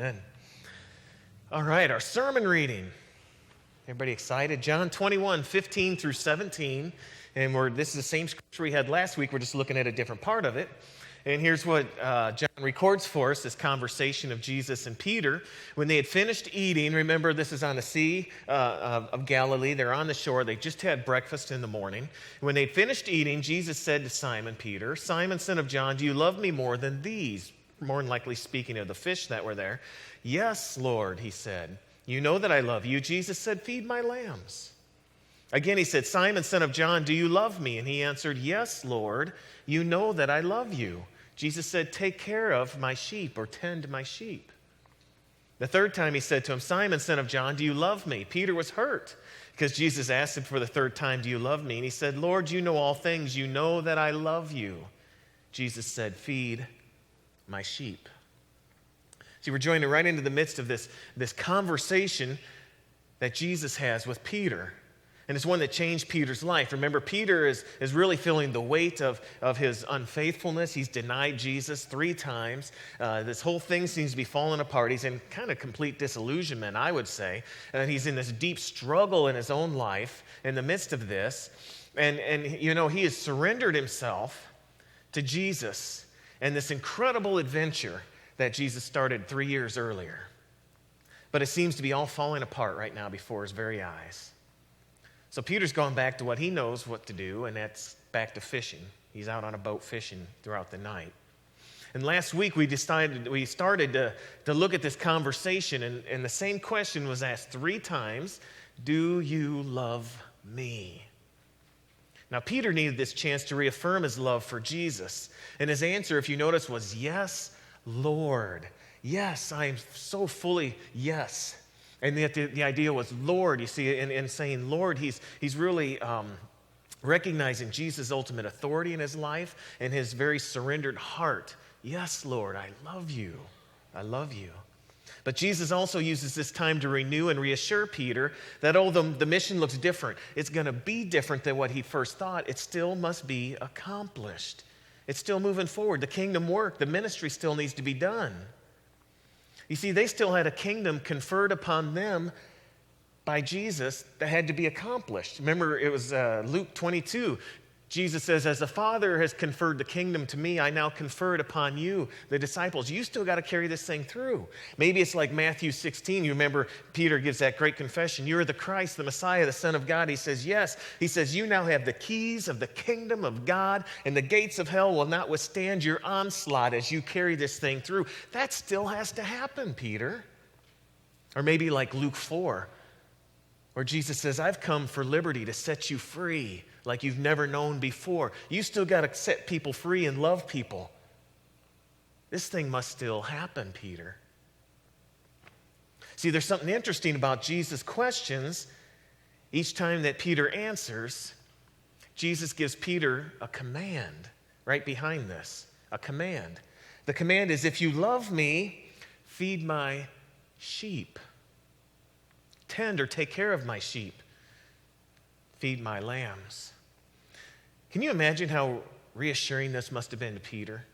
Amen. All right, our sermon reading. Everybody excited? John 21, 15 through 17. And this is the same scripture we had last week. We're just looking at a different part of it. And here's what John records for us, this conversation of Jesus and Peter. When they had finished eating, remember this is on the Sea of Galilee. They're on the shore. They just had breakfast in the morning. When they had finished eating, Jesus said to Simon Peter, "Simon, son of John, do you love me more than these?" More than likely speaking of the fish that were there. "Yes, Lord," he said. "You know that I love you." Jesus said, "Feed my lambs." Again, he said, "Simon, son of John, do you love me?" And he answered, "Yes, Lord, you know that I love you." Jesus said, "Take care of my sheep," or tend my sheep. The third time he said to him, "Simon, son of John, do you love me?" Peter was hurt because Jesus asked him for the third time, "Do you love me?" And he said, "Lord, you know all things. You know that I love you." Jesus said, "Feed my sheep." See, we're joining right into the midst of this conversation that Jesus has with Peter. And it's one that changed Peter's life. Remember, Peter is really feeling the weight of his unfaithfulness. He's denied Jesus 3 times. This whole thing seems to be falling apart. He's in kind of complete disillusionment, I would say. And he's in this deep struggle in his own life in the midst of this. And you know, he has surrendered himself to Jesus and this incredible adventure that Jesus started 3 years earlier. But it seems to be all falling apart right now before his very eyes. So Peter's gone back to what he knows what to do, and that's back to fishing. He's out on a boat fishing throughout the night. And last week we started to look at this conversation, and the same question was asked 3 times: "Do you love me?" Now, Peter needed this chance to reaffirm his love for Jesus. And his answer, if you notice, was, "Yes, Lord. Yes, I am so fully yes." And yet the idea was Lord, you see, in saying Lord, he's really recognizing Jesus' ultimate authority in his life and his very surrendered heart. "Yes, Lord, I love you. I love you." But Jesus also uses this time to renew and reassure Peter that although the mission looks different, it's going to be different than what he first thought, it still must be accomplished. It's still moving forward. The kingdom work, the ministry still needs to be done. You see, they still had a kingdom conferred upon them by Jesus that had to be accomplished. Remember, it was Luke 22. Jesus says, "As the Father has conferred the kingdom to me, I now confer it upon you, the disciples." You still got to carry this thing through. Maybe it's like Matthew 16. You remember Peter gives that great confession. "You're the Christ, the Messiah, the Son of God." He says, "Yes." He says, "You now have the keys of the kingdom of God, and the gates of hell will not withstand your onslaught as you carry this thing through." That still has to happen, Peter. Or maybe like Luke 4, where Jesus says, "I've come for liberty to set you free like you've never known before." You still got to set people free and love people. This thing must still happen, Peter. See, there's something interesting about Jesus' questions. Each time that Peter answers, Jesus gives Peter a command right behind this, a command. The command is, "If you love me, feed my sheep. Tend or take care of my sheep. Feed my lambs." Can you imagine how reassuring this must have been to Peter?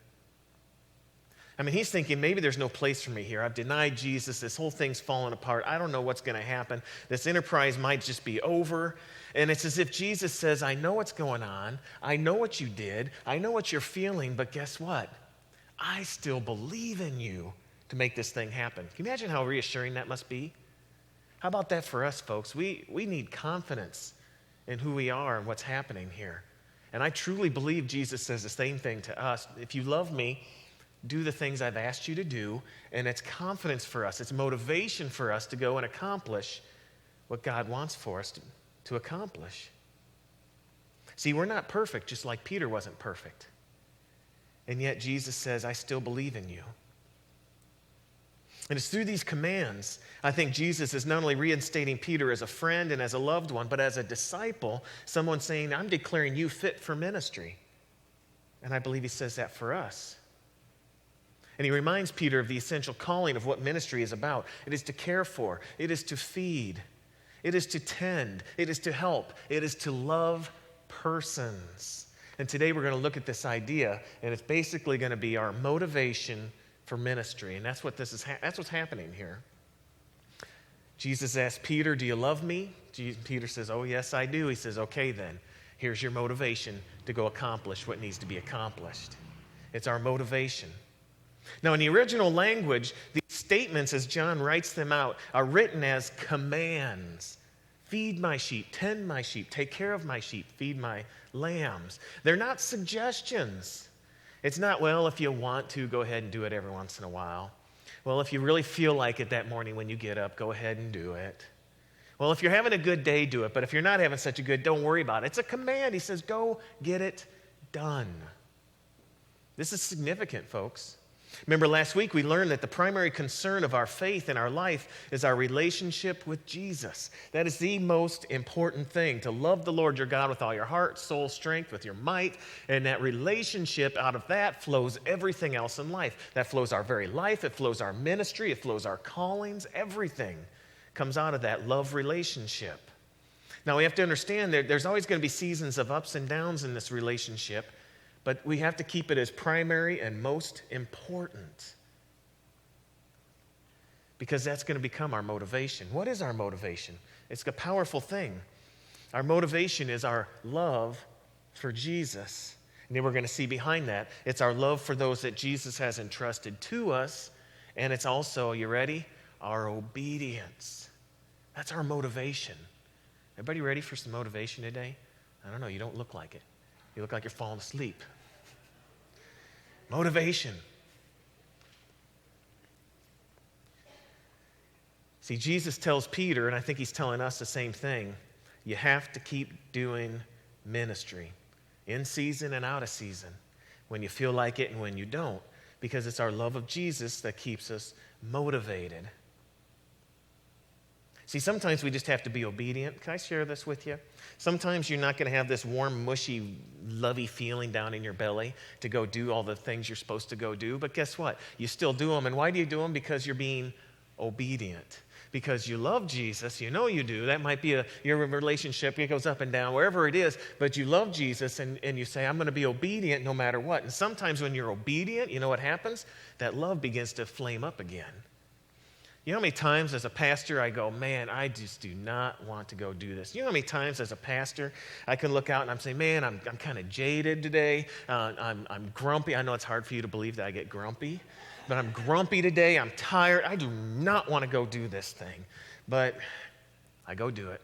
I mean, he's thinking, maybe there's no place for me here. I've denied Jesus. This whole thing's falling apart. I don't know what's going to happen. This enterprise might just be over. And it's as if Jesus says, "I know what's going on. I know what you did. I know what you're feeling. But guess what? I still believe in you to make this thing happen." Can you imagine how reassuring that must be? How about that for us, folks? We need confidence in who we are and what's happening here. And I truly believe Jesus says the same thing to us. "If you love me, do the things I've asked you to do." And it's confidence for us. It's motivation for us to go and accomplish what God wants for us to accomplish. See, we're not perfect, just like Peter wasn't perfect. And yet Jesus says, "I still believe in you." And it's through these commands, I think Jesus is not only reinstating Peter as a friend and as a loved one, but as a disciple, someone saying, "I'm declaring you fit for ministry." And I believe he says that for us. And he reminds Peter of the essential calling of what ministry is about. It is to care for. It is to feed. It is to tend. It is to help. It is to love persons. And today we're going to look at this idea, and it's basically going to be our motivation for ministry. And that's that's what's happening here. Jesus asked Peter, do you love me? Peter says, oh, yes, I do. He says, okay, then. Here's your motivation to go accomplish what needs to be accomplished. It's our motivation. Now, in the original language, these statements, as John writes them out, are written as commands. Feed my sheep, tend my sheep, take care of my sheep, feed my lambs. They're not suggestions. It's not, well, if you want to, go ahead and do it every once in a while. Well, if you really feel like it that morning when you get up, go ahead and do it. Well, if you're having a good day, do it. But if you're not having such a good, don't worry about it. It's a command. He says, go get it done. This is significant, folks. Remember last week we learned that the primary concern of our faith in our life is our relationship with Jesus. That is the most important thing, to love the Lord your God with all your heart, soul, strength, with your might. And that relationship, out of that flows everything else in life. That flows our very life. It flows our ministry. It flows our callings. Everything comes out of that love relationship. Now we have to understand that there's always going to be seasons of ups and downs in this relationship. But we have to keep it as primary and most important, because that's going to become our motivation. What is our motivation? It's a powerful thing. Our motivation is our love for Jesus. And then we're going to see behind that, it's our love for those that Jesus has entrusted to us, and it's also, you ready? Our obedience. That's our motivation. Everybody ready for some motivation today? I don't know, you don't look like it. You look like you're falling asleep. Motivation. See, Jesus tells Peter, and I think he's telling us the same thing, you have to keep doing ministry in season and out of season, when you feel like it and when you don't, because it's our love of Jesus that keeps us motivated. See, sometimes we just have to be obedient. Can I share this with you? Sometimes you're not going to have this warm, mushy, lovey feeling down in your belly to go do all the things you're supposed to go do. But guess what? You still do them. And why do you do them? Because you're being obedient. Because you love Jesus. You know you do. That might be your relationship. It goes up and down, wherever it is. But you love Jesus, and you say, I'm going to be obedient no matter what. And sometimes when you're obedient, you know what happens? That love begins to flame up again. You know how many times as a pastor I go, man, I just do not want to go do this. You know how many times as a pastor I can look out and I'm saying, man, I'm kind of jaded today. I'm grumpy. I know it's hard for you to believe that I get grumpy, but I'm grumpy today. I'm tired. I do not want to go do this thing, but I go do it.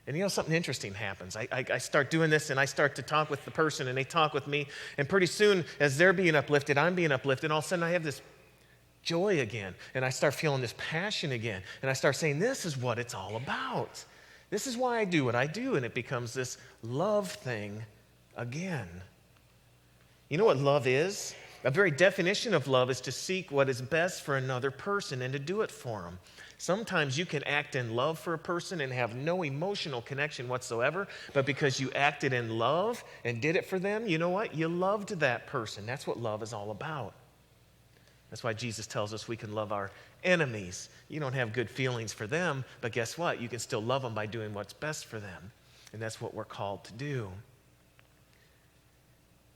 And you know, something interesting happens. I start doing this, and I start to talk with the person, and they talk with me, and pretty soon, as they're being uplifted, I'm being uplifted, and all of a sudden I have this joy again, and I start feeling this passion again, and I start saying, this is what it's all about. This is why I do what I do, and it becomes this love thing again. You know what love is? A very definition of love is to seek what is best for another person and to do it for them. Sometimes you can act in love for a person and have no emotional connection whatsoever, but because you acted in love and did it for them, you know what? You loved that person. That's what love is all about. That's why Jesus tells us we can love our enemies. You don't have good feelings for them, but guess what? You can still love them by doing what's best for them. And that's what we're called to do.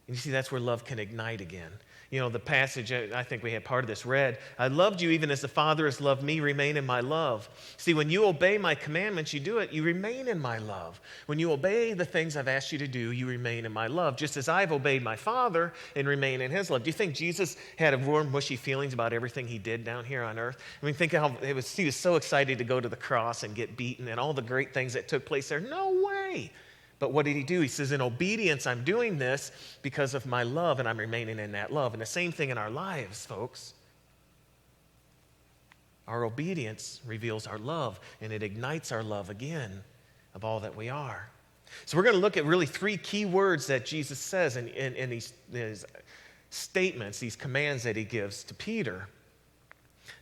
And you see, that's where love can ignite again. You know, the passage, I think we had part of this read, I loved you even as the Father has loved me, remain in my love. See, when you obey my commandments, you do it, you remain in my love. When you obey the things I've asked you to do, you remain in my love, just as I've obeyed my Father and remain in his love. Do you think Jesus had warm, mushy feelings about everything he did down here on earth? I mean, think of how he was so excited to go to the cross and get beaten and all the great things that took place there. No way. But what did he do? He says, in obedience, I'm doing this because of my love, and I'm remaining in that love. And the same thing in our lives, folks. Our obedience reveals our love, and it ignites our love again of all that we are. So we're going to look at really three key words that Jesus says in these statements, these commands that he gives to Peter.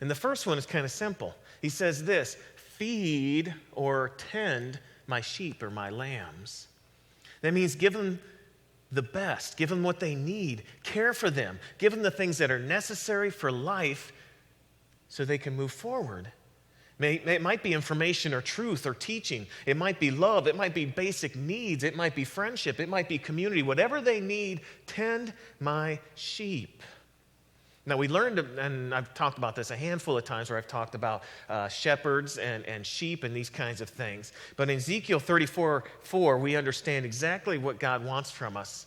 And the first one is kind of simple. He says this, feed or tend my sheep or my lambs. That means give them the best, give them what they need, care for them, give them the things that are necessary for life so they can move forward. It might be information or truth or teaching. It might be love. It might be basic needs. It might be friendship. It might be community. Whatever they need, tend my sheep. Now, we learned, and I've talked about this a handful of times where I've talked about shepherds and sheep and these kinds of things. But in Ezekiel 34:4, we understand exactly what God wants from us.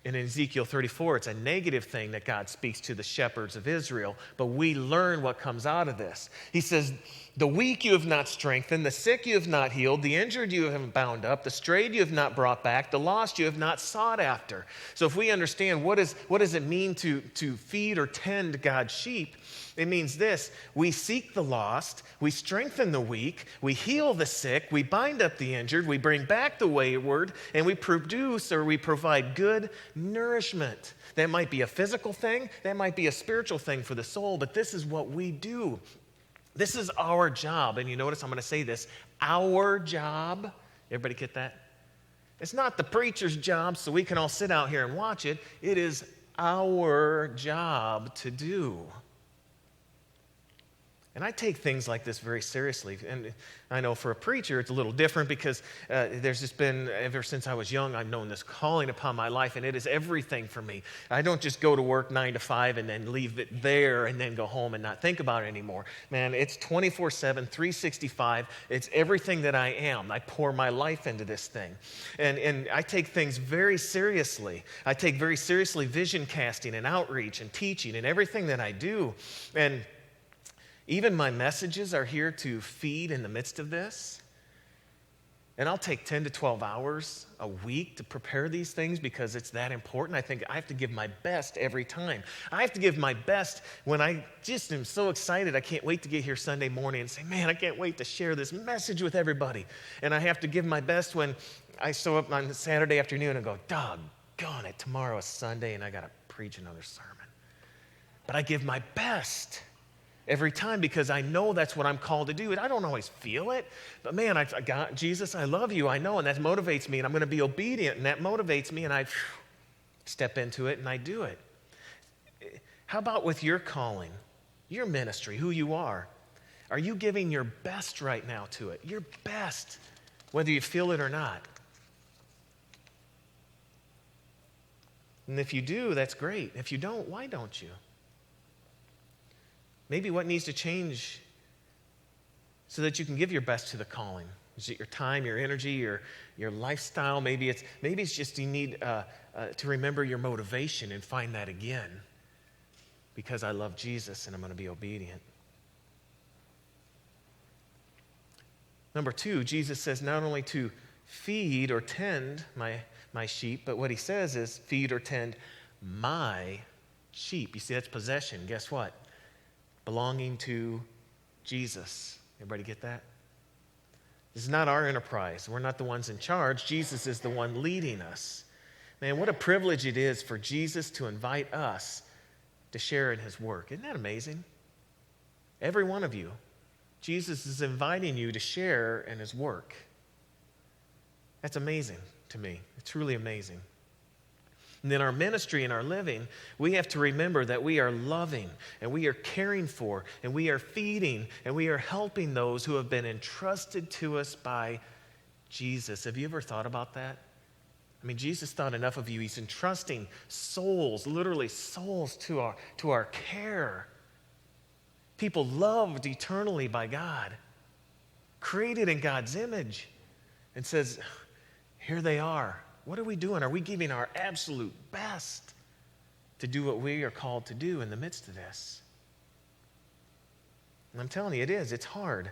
And in Ezekiel 34, it's a negative thing that God speaks to the shepherds of Israel, but we learn what comes out of this. He says, the weak you have not strengthened, the sick you have not healed, the injured you have bound up, the strayed you have not brought back, the lost you have not sought after. So if we understand what does it mean to feed or tend God's sheep, it means this: we seek the lost, we strengthen the weak, we heal the sick, we bind up the injured, we bring back the wayward, and we produce or we provide good nourishment. That might be a physical thing, that might be a spiritual thing for the soul, but this is what we do. This is our job. And you notice I'm going to say this: our job. Everybody get that? It's not the preacher's job so we can all sit out here and watch it. It is our job to do. And I take things like this very seriously. And I know for a preacher it's a little different because there's just been, ever since I was young, I've known this calling upon my life, and it is everything for me. I don't just go to work 9 to 5 and then leave it there and then go home and not think about it anymore. Man, it's 24/7, 365. It's everything that I am. I pour my life into this thing. And I take things very seriously. I take very seriously vision casting and outreach and teaching and everything that I do. And even my messages are here to feed in the midst of this. And I'll take 10 to 12 hours a week to prepare these things because it's that important. I think I have to give my best every time. I have to give my best when I just am so excited. I can't wait to get here Sunday morning and say, man, I can't wait to share this message with everybody. And I have to give my best when I show up on Saturday afternoon and go, doggone it, tomorrow is Sunday and I got to preach another sermon. But I give my best every time because I know that's what I'm called to do. And I don't always feel it, but man, I got Jesus, I love you, I know, and that motivates me, and I'm going to be obedient, and that motivates me, and I step into it and I do it. How about with your calling, your ministry, who you are? Are you giving your best right now to it? Your best, whether you feel it or not. And if you do, that's great. If you don't, why don't you? Maybe what needs to change so that you can give your best to the calling? Is it your time, your energy, your lifestyle? Maybe it's just you need to remember your motivation and find that again. Because I love Jesus and I'm going to be obedient. Number 2, Jesus says not only to feed or tend my sheep, but what he says is feed or tend my sheep. You see, that's possession. Guess what? Belonging to Jesus. Everybody get that? This is not our enterprise. We're not the ones in charge. Jesus is the one leading us. Man, what a privilege it is for Jesus to invite us to share in his work. Isn't that amazing? Every one of you. Jesus is inviting you to share in his work. That's amazing to me. It's truly amazing. And in our ministry and our living, we have to remember that we are loving and we are caring for and we are feeding and we are helping those who have been entrusted to us by Jesus. Have you ever thought about that? I mean, Jesus thought enough of you. He's entrusting souls, literally souls, to our care. People loved eternally by God, created in God's image, and says, here they are. What are we doing? Are we giving our absolute best to do what we are called to do in the midst of this? And I'm telling you, it is. It's hard,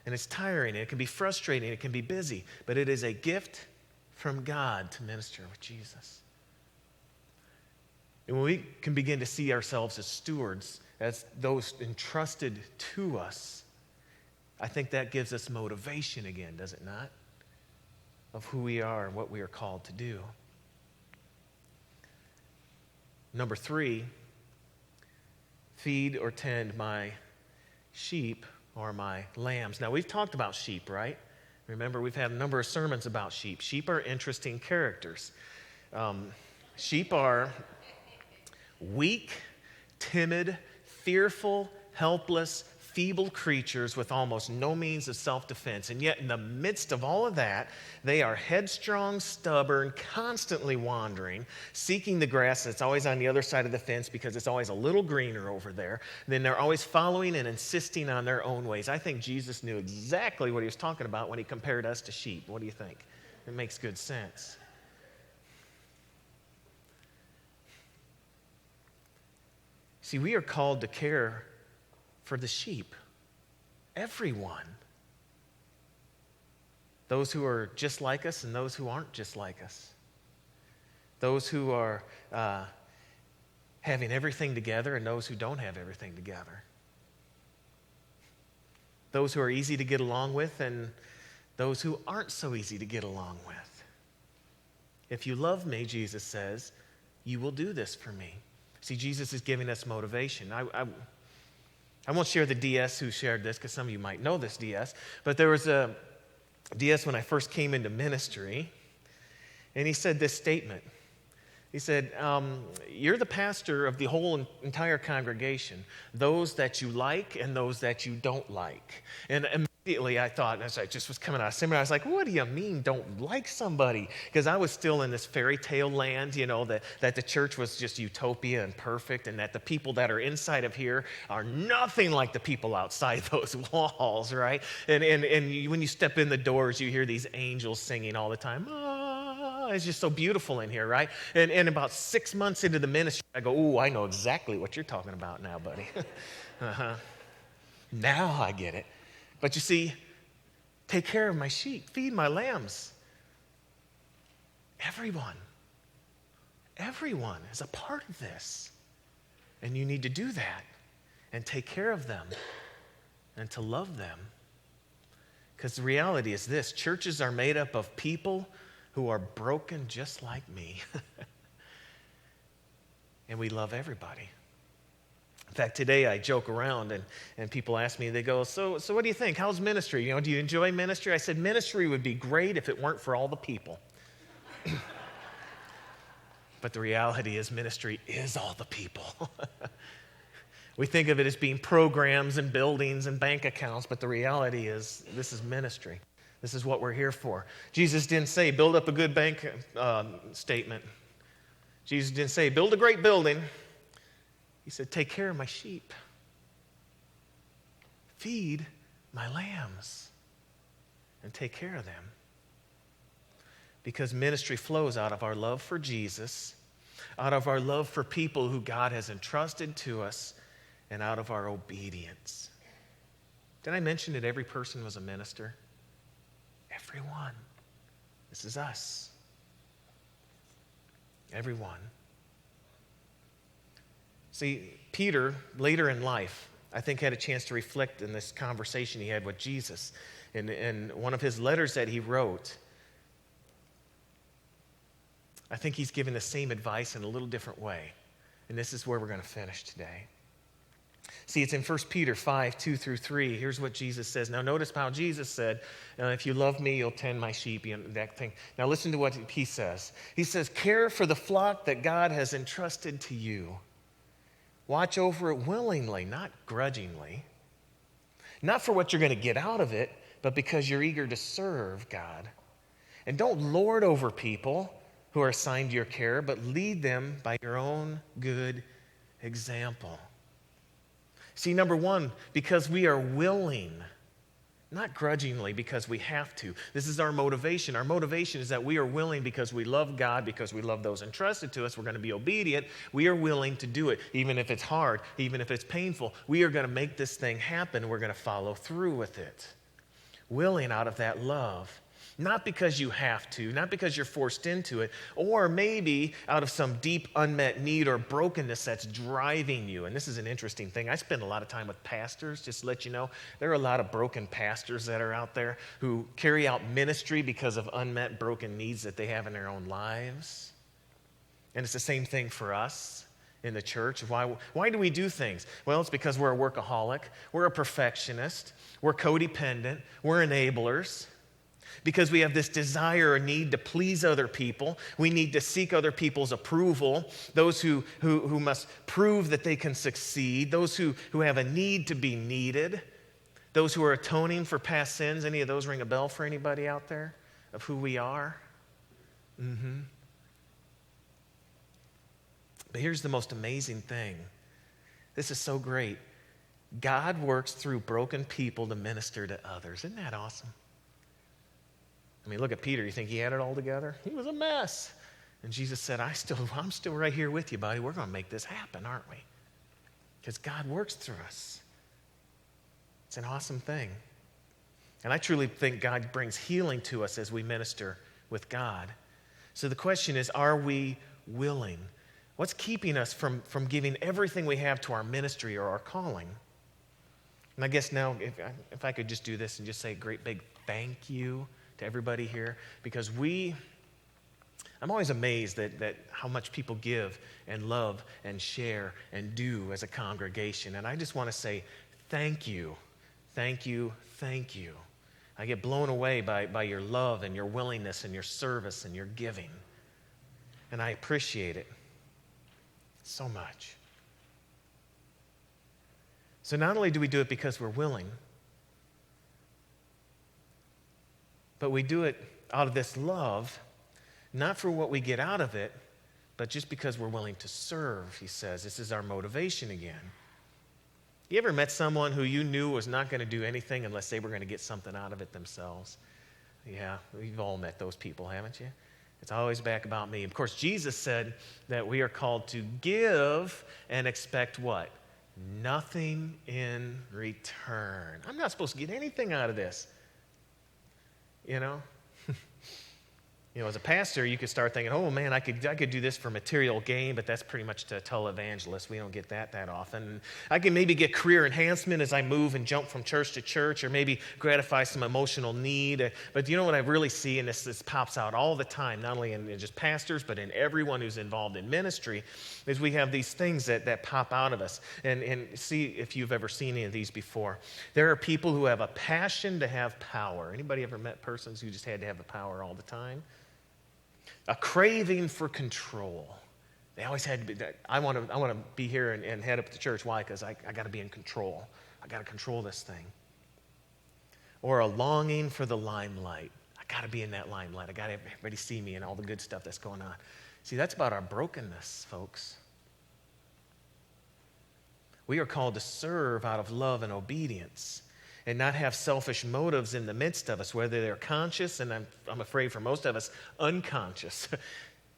and it's tiring, and it can be frustrating, it can be busy, but it is a gift from God to minister with Jesus. And when we can begin to see ourselves as stewards, as those entrusted to us, I think that gives us motivation again, does it not? Of who we are and what we are called to do. Number 3, feed or tend my sheep or my lambs. Now, we've talked about sheep, right? Remember, we've had a number of sermons about sheep. Sheep are interesting characters. Sheep are weak, timid, fearful, helpless, feeble creatures with almost no means of self-defense. And yet in the midst of all of that, they are headstrong, stubborn, constantly wandering, seeking the grass that's always on the other side of the fence because it's always a little greener over there. Then they're always following and insisting on their own ways. I think Jesus knew exactly what he was talking about when he compared us to sheep. What do you think? It makes good sense. See, we are called to care for the sheep, everyone. Those who are just like us and those who aren't just like us. Those who are having everything together and those who don't have everything together. Those who are easy to get along with and those who aren't so easy to get along with. If you love me, Jesus says, you will do this for me. See, Jesus is giving us motivation. I won't share the DS who shared this because some of you might know this DS, but there was a DS when I first came into ministry, and he said this statement. He said, you're the pastor of the whole entire congregation, those that you like and those that you don't like. And immediately I thought, as I just was coming out of seminary, I was like, what do you mean don't like somebody? Because I was still in this fairy tale land, that the church was just utopia and perfect, and that the people that are inside of here are nothing like the people outside those walls, right? And when you step in the doors, you hear these angels singing all the time. It's just so beautiful in here, right? And about 6 months into the ministry, I go, ooh, I know exactly what you're talking about now, buddy. Now I get it. But you see, take care of my sheep, feed my lambs. Everyone is a part of this. And you need to do that and take care of them and to love them. Because the reality is this, churches are made up of people who are broken just like me. And we love everybody. In fact, today I joke around and people ask me, they go, so what do you think? How's ministry? Do you enjoy ministry? I said, ministry would be great if it weren't for all the people. But the reality is ministry is all the people. We think of it as being programs and buildings and bank accounts, but the reality is this is ministry. This is what we're here for. Jesus didn't say, build up a good bank statement. Jesus didn't say, build a great building. He said, take care of my sheep. Feed my lambs and take care of them. Because ministry flows out of our love for Jesus, out of our love for people who God has entrusted to us, and out of our obedience. Did I mention that every person was a minister? Everyone. This is us. Everyone. See, Peter, later in life, I think had a chance to reflect in this conversation he had with Jesus. In one of his letters that he wrote, I think he's giving the same advice in a little different way. And this is where we're going to finish today. See, it's in 1 Peter 5, 2 through 3. Here's what Jesus says. Now, notice how Jesus said, if you love me, you'll tend my sheep, that thing. Now, listen to what he says. He says, care for the flock that God has entrusted to you. Watch over it willingly, not grudgingly. Not for what you're going to get out of it, but because you're eager to serve God. And don't lord over people who are assigned to your care, but lead them by your own good example. See, number one, because we are willing, not grudgingly because we have to. This is our motivation. Our motivation is that we are willing because we love God, because we love those entrusted to us. We're going to be obedient. We are willing to do it, even if it's hard, even if it's painful. We are going to make this thing happen. We're going to follow through with it. Willing out of that love. Not because you have to, not because you're forced into it, or maybe out of some deep unmet need or brokenness that's driving you. And this is an interesting thing. I spend a lot of time with pastors, just to let you know. There are a lot of broken pastors that are out there who carry out ministry because of unmet broken needs that they have in their own lives. And it's the same thing for us in the church. Why do we do things? Well, it's because we're a workaholic, we're a perfectionist, we're codependent, we're enablers. because we have this desire or need to please other people. We need to seek other people's approval, those who must prove that they can succeed, those who have a need to be needed, those who are atoning for past sins. Any of those ring a bell for anybody out there of who we are? But here's the most amazing thing. This is so great. God works through broken people to minister to others. Isn't that awesome? I mean, look at Peter. You think he had it all together? He was a mess. And Jesus said, I'm still right here with you, buddy. We're going to make this happen, aren't we? Because God works through us. It's an awesome thing. And I truly think God brings healing to us as we minister with God. So the question is, are we willing? What's keeping us from giving everything we have to our ministry or our calling? And I guess now, if I could just do this and just say a great big thank you to everybody here, because I'm always amazed that how much people give and love and share and do as a congregation. And I just want to say thank you, thank you, thank you. I get blown away by your love and your willingness and your service and your giving. And I appreciate it so much. So not only do we do it because we're willing, but we do it out of this love, not for what we get out of it, but just because we're willing to serve, he says. This is our motivation again. You ever met someone who you knew was not going to do anything unless they were going to get something out of it themselves? Yeah, we've all met those people, haven't you? It's always back about me. Of course, Jesus said that we are called to give and expect what? Nothing in return. I'm not supposed to get anything out of this. You know, as a pastor, you could start thinking, oh man, I could do this for material gain, but that's pretty much to televangelist. We don't get that often. I can maybe get career enhancement as I move and jump from church to church, or maybe gratify some emotional need. But you know what I really see, and this pops out all the time, not only in just pastors, but in everyone who's involved in ministry, is we have these things that pop out of us. And see if you've ever seen any of these before. There are people who have a passion to have power. Anybody ever met persons who just had to have the power all the time? A craving for control. They always had to be, I want to be here and head up the church. Why? Because I got to be in control. I got to control this thing. Or a longing for the limelight. I got to be in that limelight. I got to have everybody see me and all the good stuff that's going on. See, that's about our brokenness, folks. We are called to serve out of love and obedience, and not have selfish motives in the midst of us, whether they're conscious, and I'm afraid for most of us, unconscious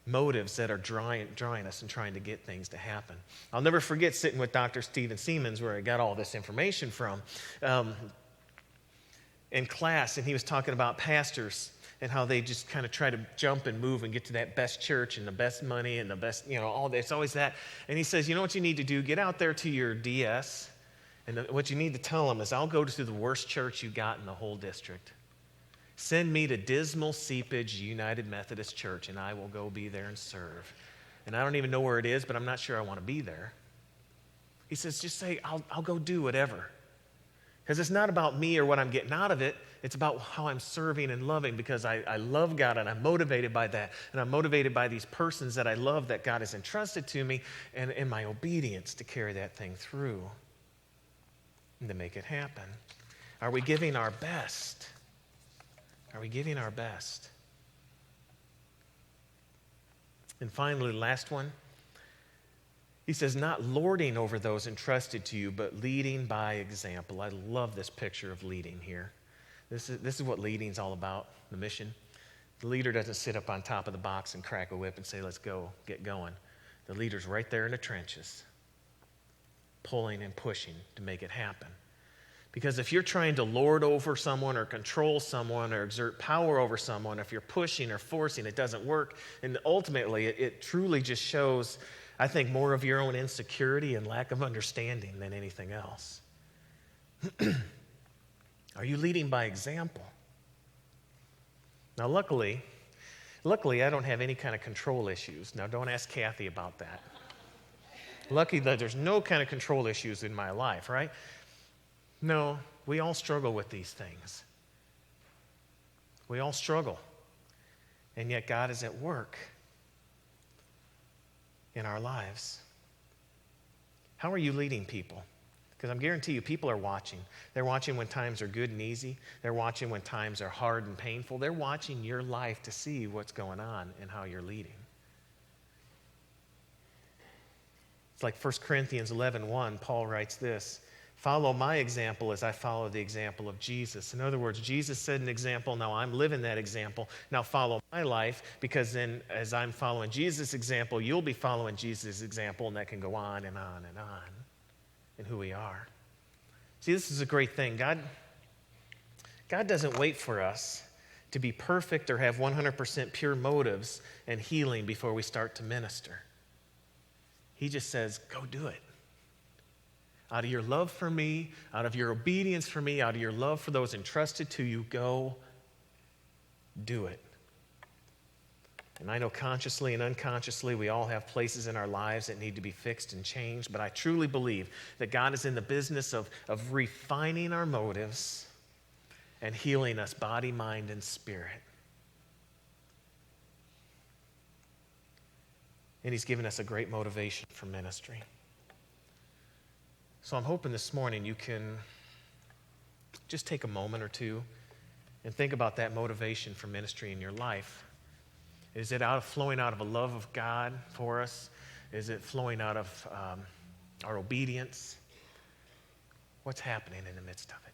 motives that are drawing us and trying to get things to happen. I'll never forget sitting with Dr. Stephen Siemens, where I got all this information from, in class, and he was talking about pastors and how they just kind of try to jump and move and get to that best church and the best money and the best, all that. It's always that. And he says, you know what you need to do? Get out there to your DS. And what you need to tell them is, I'll go to the worst church you got in the whole district. Send me to Dismal Seepage United Methodist Church, and I will go be there and serve. And I don't even know where it is, but I'm not sure I want to be there. He says, just say, I'll go do whatever. Because it's not about me or what I'm getting out of it. It's about how I'm serving and loving, because I love God, and I'm motivated by that. And I'm motivated by these persons that I love that God has entrusted to me, and in my obedience to carry that thing through and to make it happen. Are we giving our best? Are we giving our best? And finally, last one. He says, not lording over those entrusted to you, but leading by example. I love this picture of leading here. This is what leading's all about, the mission. The leader doesn't sit up on top of the box and crack a whip and say, let's go, get going. The leader's right there in the trenches, pulling and pushing to make it happen. Because if you're trying to lord over someone or control someone or exert power over someone, if you're pushing or forcing, it doesn't work. And ultimately, it truly just shows, I think, more of your own insecurity and lack of understanding than anything else. Are you leading by example? Now, luckily, I don't have any kind of control issues. Now, don't ask Kathy about that. Lucky that there's no kind of control issues in my life, right? No, we all struggle with these things. We all struggle. And yet God is at work in our lives. How are you leading people? Because I'm guarantee you, people are watching. They're watching when times are good and easy. They're watching when times are hard and painful. They're watching your life to see what's going on and how you're leading. It's like 1 Corinthians 11:1, Paul writes this, "Follow my example as I follow the example of Jesus." In other words, Jesus set an example. Now I'm living that example. Now follow my life, because then as I'm following Jesus' example, you'll be following Jesus' example, and that can go on and on and on in who we are. See, this is a great thing. God doesn't wait for us to be perfect or have 100% pure motives and healing before we start to minister. He just says, go do it. Out of your love for me, out of your obedience for me, out of your love for those entrusted to you, go do it. And I know consciously and unconsciously we all have places in our lives that need to be fixed and changed, but I truly believe that God is in the business of refining our motives and healing us body, mind, and spirit. And He's given us a great motivation for ministry. So I'm hoping this morning you can just take a moment or two and think about that motivation for ministry in your life. Is it flowing out of a love of God for us? Is it flowing out of our obedience? What's happening in the midst of it?